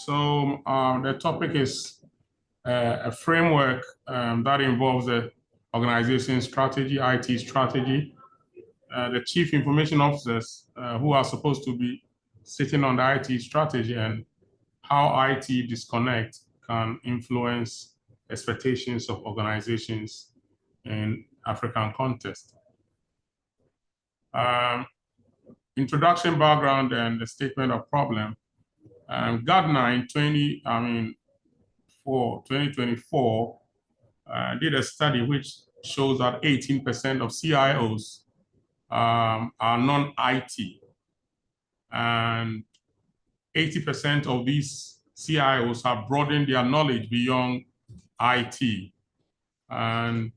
The topic is a framework that involves the organization strategy, IT strategy. The chief information officers who are supposed to be sitting on the IT strategy and how IT disconnect can influence expectations of organizations in African context. Introduction, background, and the statement of problem. Gardner in 2024 did a study which shows that 18% of CIOs are non-IT, and 80% of these CIOs have broadened their knowledge beyond IT. And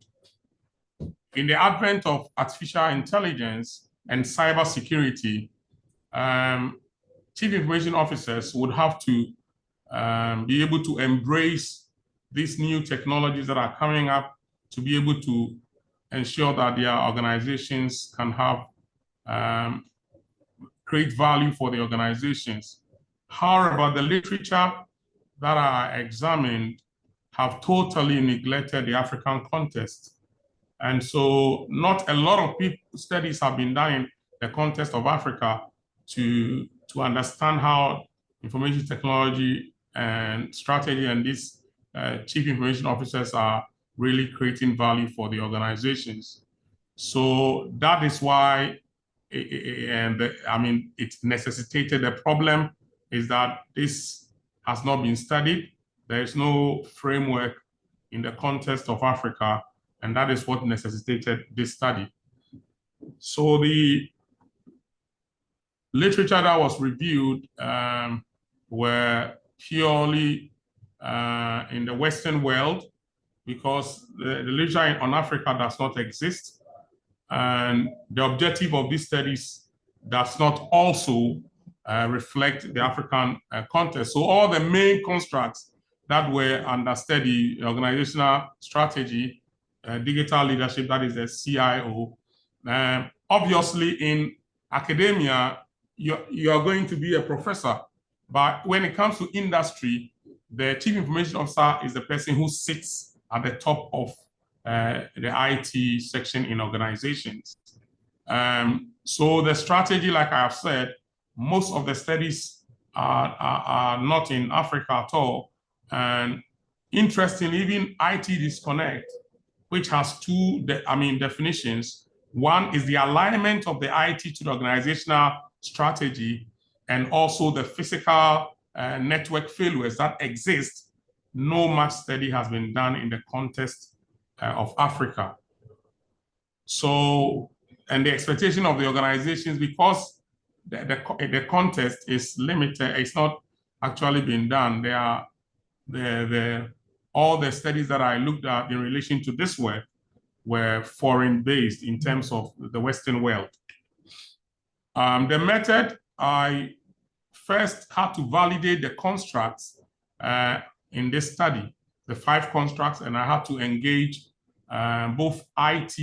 in the advent of artificial intelligence and cybersecurity, chief information officers would have to be able to embrace these new technologies that are coming up to be able to ensure that their organizations can have create value for the organizations. However, the literature that are examined have totally neglected the African context. And so not a lot of studies have been done in the context of Africa to understand how information technology and strategy and these chief information officers are really creating value for the organizations. So that is why, it necessitated. The problem is that this has not been studied. There is no framework in the context of Africa, and that is what necessitated this study. So the literature that was reviewed were purely in the Western world, because the literature on Africa does not exist. And the objective of these studies does not also reflect the African context. So all the main constructs that were under study, organizational strategy, digital leadership, that is the CIO. Obviously, in academia, you are going to be a professor, but when it comes to industry, the chief information officer is the person who sits at the top of the IT section in organizations. So the strategy, like I have said, most of the studies are not in Africa at all. And interestingly, even IT disconnect, which has two definitions. One is the alignment of the IT to the organizational strategy, and also the physical network failures that exist. No much study has been done in the context of Africa. So, and the expectation of the organizations, because the context is limited, it's not actually been done. All the studies that I looked at in relation to this work were foreign-based in terms of the Western world. The method, I first had to validate the constructs in this study, the 5 constructs, and I had to engage both IT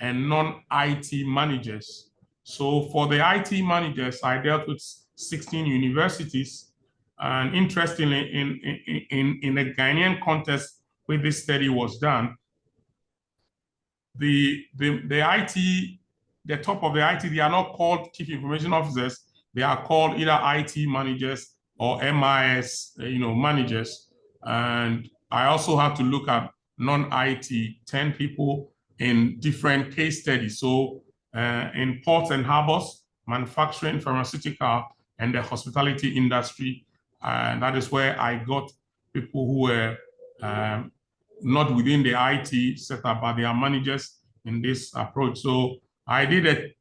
and non-IT managers. So for the IT managers, I dealt with 16 universities. And interestingly, in the Ghanaian context where this study was done, the IT, the top of the IT, they are not called chief information officers. They are called either IT managers or MIS, managers. And I also had to look at non-IT, 10 people in different case studies. So in ports and harbors, manufacturing, pharmaceutical, and the hospitality industry. And that is where I got people who were not within the IT setup, but they are managers in this approach. So I did a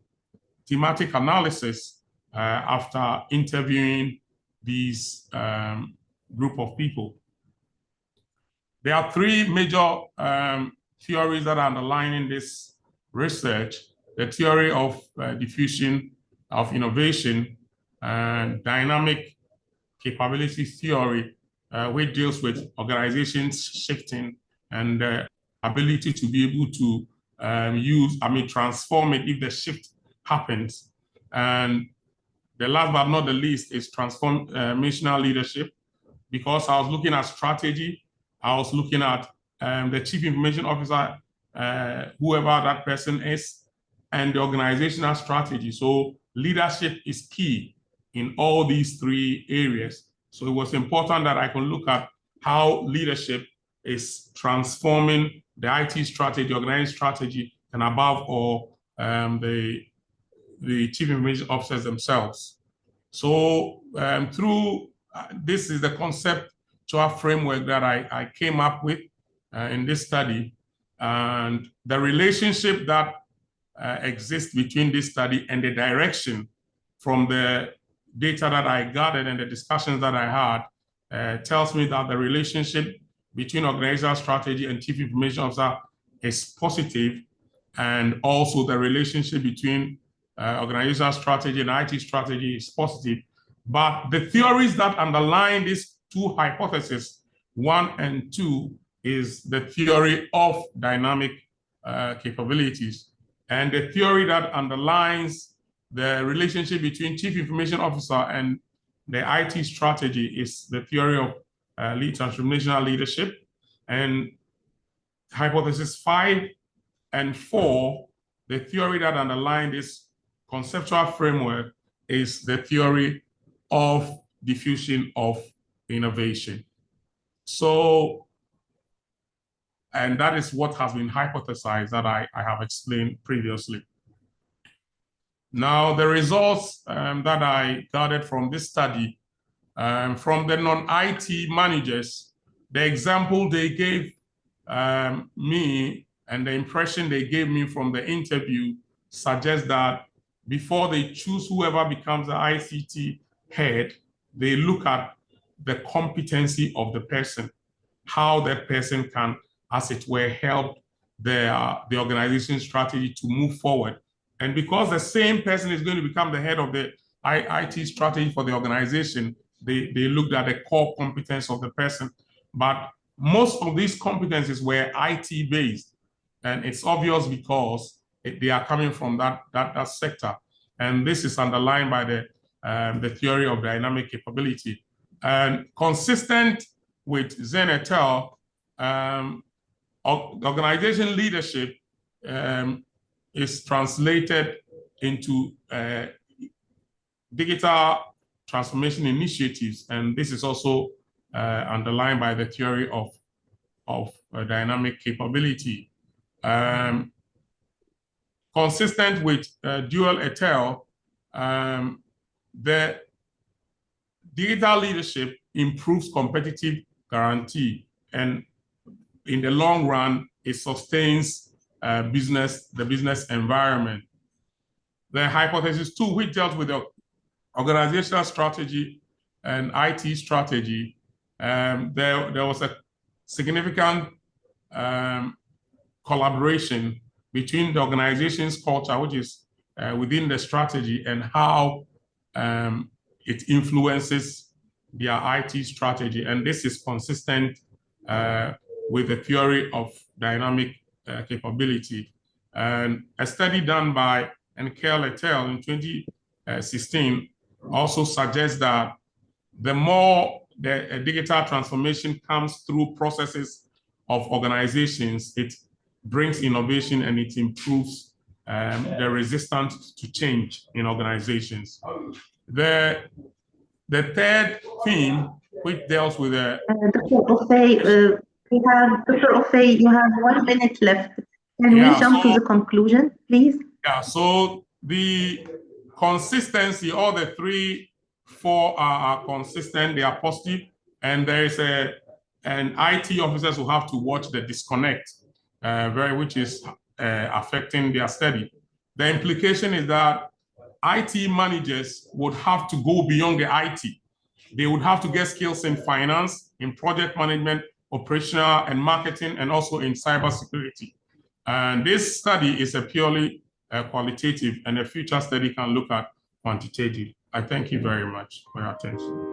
thematic analysis after interviewing these group of people. There are 3 major theories that are underlying this research: the theory of diffusion of innovation and dynamic capability theory, which deals with organizations shifting and the ability to be able to transform it if the shift happens. And the last but not the least is transformational leadership, because I was looking at strategy, I was looking at the chief information officer, whoever that person is, and the organizational strategy. So leadership is key in all these three areas. So it was important that I can look at how leadership is transforming the IT strategy, organizing strategy, and above all, the chief information officers themselves. So through this is the conceptual framework that I came up with in this study, and the relationship that exists between this study and the direction from the data that I gathered and the discussions that I had tells me that the relationship between organizational strategy and chief information officer is positive, and also the relationship between organizational strategy and IT strategy is positive. But the theories that underline these two hypotheses, 1 and 2, is the theory of dynamic capabilities. And the theory that underlines the relationship between chief information officer and the IT strategy is the theory of transformational leadership. And hypothesis 5 and 4, the theory that underlines this conceptual framework is the theory of diffusion of innovation. So, and that is what has been hypothesized that I have explained previously. Now, the results that I gathered from this study, from the non-IT managers, the example they gave me and the impression they gave me from the interview suggests that before they choose whoever becomes the ICT head, they look at the competency of the person, how that person can, as it were, help the organization strategy to move forward. And because the same person is going to become the head of the IT strategy for the organization, they looked at the core competence of the person. But most of these competencies were IT-based. And it's obvious because they are coming from that sector. And this is underlined by the theory of dynamic capability. And consistent with Zen et al., organization leadership is translated into digital transformation initiatives. And this is also underlined by the theory of dynamic capability. Consistent with Duell et al., the digital leadership improves competitive guarantee, and in the long run, it sustains the business environment. The hypothesis 2, which dealt with the organizational strategy and IT strategy, there was a significant collaboration between the organization's culture, which is within the strategy, and how it influences their IT strategy. And this is consistent with the theory of dynamic capability. And a study done by Enkel et al. In 2016 also suggests that the more the digital transformation comes through processes of organizations, it brings innovation and it improves the resistance to change in organizations. The third theme, which deals with the... Dr. Offei, Dr. Offei, you have 1 minute left. Can we jump to the conclusion, please? Yeah, so the consistency, all the 4 are consistent, they are positive, and there is an IT officers who have to watch the disconnect, which is affecting their study. The implication is that IT managers would have to go beyond the IT. They would have to get skills in finance, in project management, operational and marketing, and also in cybersecurity. And this study is a purely qualitative, and a future study can look at quantitative. I thank you very much for your attention.